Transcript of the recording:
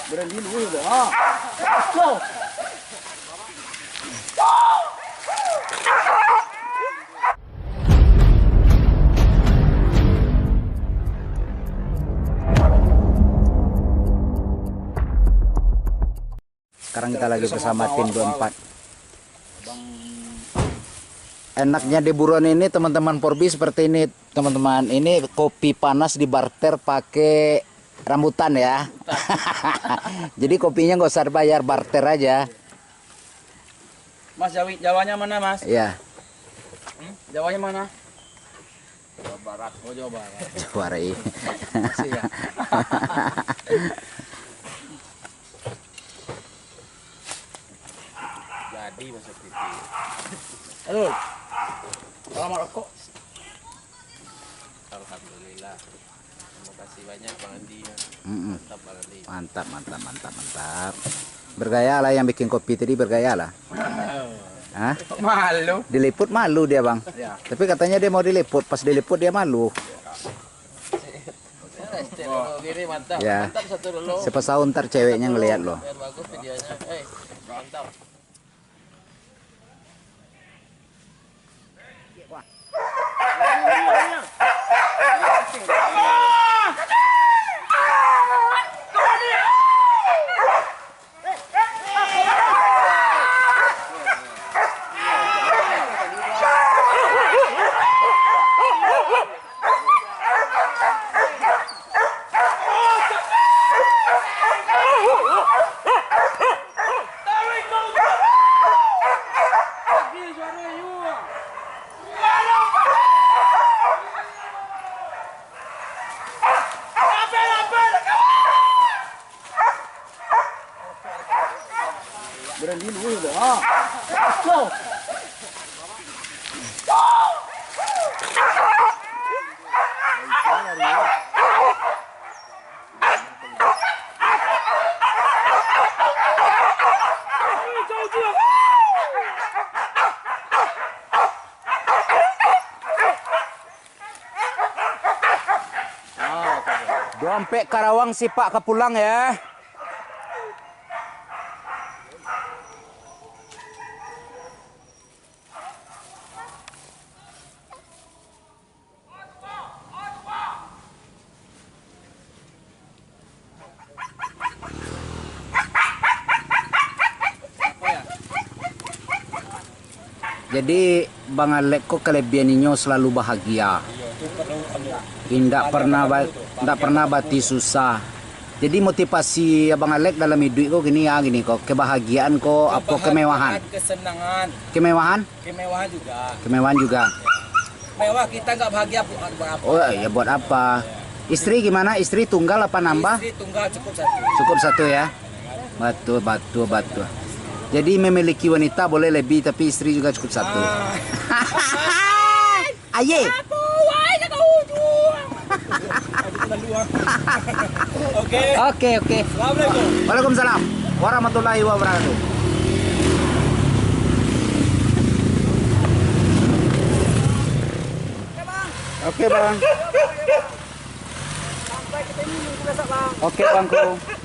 Berani dulu dah. Go. Sekarang kita lagi bersama tim 24. Enaknya di buruan ini teman-teman Porbi seperti ini teman-teman. Ini kopi panas di barter pakai rambutan ya. Jadi kopinya nggak usah bayar, barter aja. Mas, Jawanya mana mas? Iya. Jawanya mana? Jawa Barat. Oh Jawa Barat. Jawa Barat. Masih ya. Jadi masuk TV. Halo. Selamat rokok. Alhamdulillah. Terima kasih banyak Bang Andi. Mantap Bang Andi. Mantap. Bergaya lah yang bikin kopi tadi, bergaya lah. Hah? Malu. Diliput malu dia bang. Ya. Tapi katanya dia mau diliput, pas diliput dia malu. Gini mantap. Ya. Mantap satu dulu. Siapa tahu ntar ceweknya ngelihat loh. Biar bagus videonya. Mantap. Berani dulu dah. Go. Dompet Karawang si Pak kepulang ya. Jadi Bang Alek kok kelebihannya selalu bahagia. Tidak pernah bati susah. Jadi motivasi Abang Alek dalam hidup kok gini ya, gini kok kebahagiaan kok apa kemewahan. Kesenangan. Kemewahan? Kemewahan juga. Kemewahan juga. Mewah kita nggak bahagia buat apa? Oh ya buat apa? Istri gimana? Istri tunggal apa nambah? Istri tunggal cukup satu. Cukup satu ya. Betul. Jadi memiliki wanita boleh lebih tapi istri juga cukup satu. Aye. Oke. Assalamualaikum. Waalaikumsalam warahmatullahi wabarakatuh. Oke bang. Sampai ketemu minggu besok bang. Oke bangku.